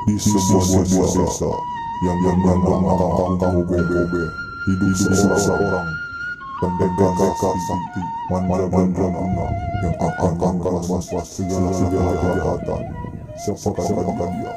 Di sebuah desa yang bernama Kangkobe, hidup seorang pendekar sakti mandraguna yang akan merampas segala kejahatan. Siapakah dia?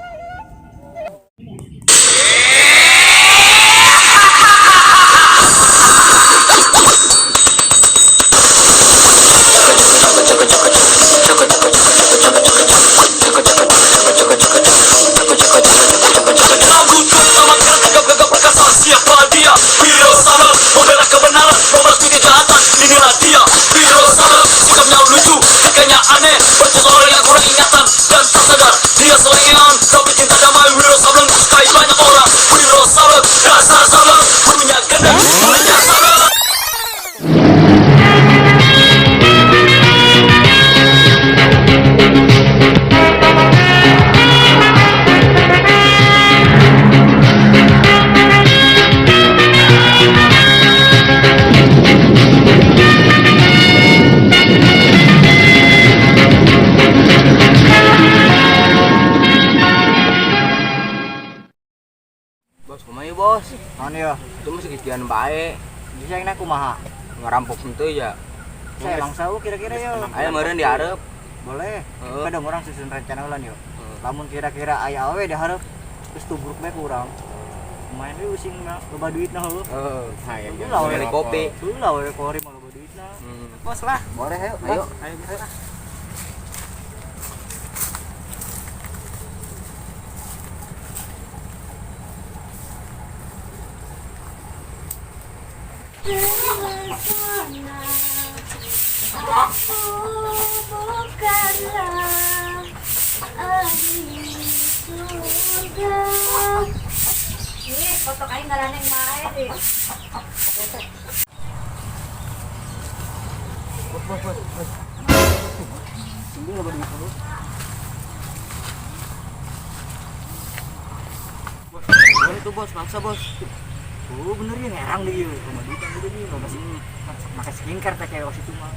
Bos, kumaha bos? Anu ya, Itu mah segian bae. bisa yang kumaha? Ngerampok henteu ya. Saya langsung kira-kira ya. Aya meureun dihareup. Boleh. Heeh. Kadang orang susun rencana ulan yuk. Lamun kira-kira aya awe diharap terus tubruk bae kurang. Main deui using loba duitna heuh. Heeh. Aya Ulah we beli kopi. Ulah we kori mah loba duitna. Bos lah. Boleh ayo. Ayo. Ayo bisa. Aku bukanlah ahli surga. Ih, foto kain ngaraneng mae deh. Ini loba duit dulu. Boleh tuh bos, maksa bos. Oh bener ya ngerang deh yuk. Rumah duit kan udah nih lo masih makan skincare teh kayak waktu itu mah.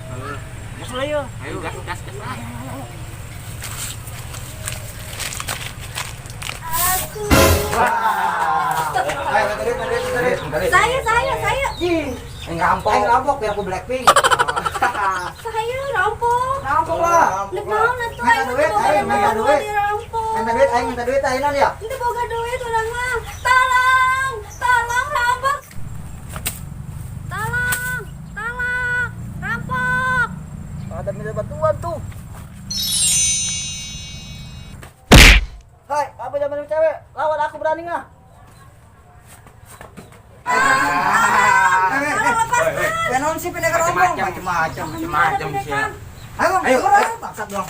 Gas lah yuk. Ayo gas lah. Aku. Saya. Saya. Ngerampok biar aku Blackpink. Saya rampok. Ngerampok lah. Nek naon atuh Minta duit, ayo minta duit. dirampok. Minta duit ayo non ya. Itu boga duit urang mah. Tolong rampok. Tolong, rampok. Ada minta bantuan tuh. Hai, apa zaman cewek? Lawan aku berani nggak? Penon sih pindah ke rombong. Macam-macam sih. Ayo, maksud dong.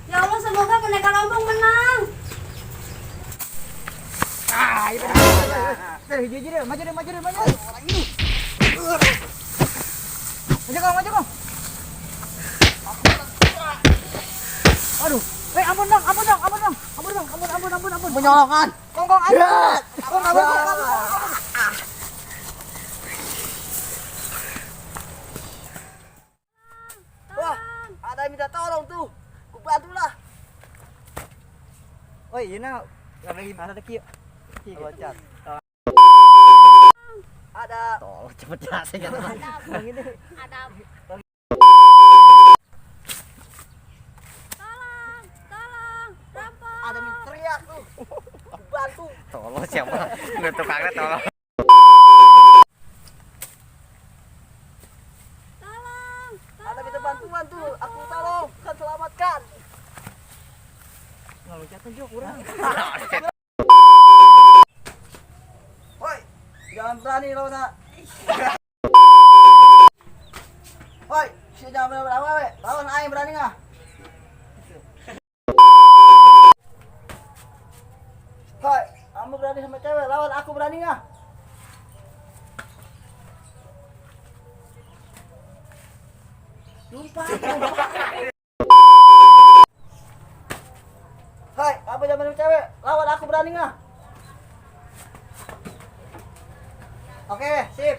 Ya Allah, semoga pendekar rombong menang. Hiji deh, maju deh. Orang ini. Maju kong. Aduh, ampun dong. Menyolongan. Kong, ayo. Kong, Wah, ada yang minta tolong tuh. Ku bantu lah. Oh iya nah, lagi mana teh kieu? Loncat. Ada. Tolong cepet ya saya kata. Ada. Tolong, rampok. Ada yang teriak tuh. Ku bantu. Tolong siapa? Udah tukangnya tolong. Tolong. Ada minta bantuan tuh. Aku tolong, kan selamatkan. Ngeloncatnya juga kurang. Woi, jangan berani lo nak. Woi, si jangan berani we. Lawan aing berani nggak? Woi, kamu berani sama cewek, lawan aku berani nggak? Sumpah. Hai, apa zaman cewek? Lawan aku berani nggak? Oke, sip.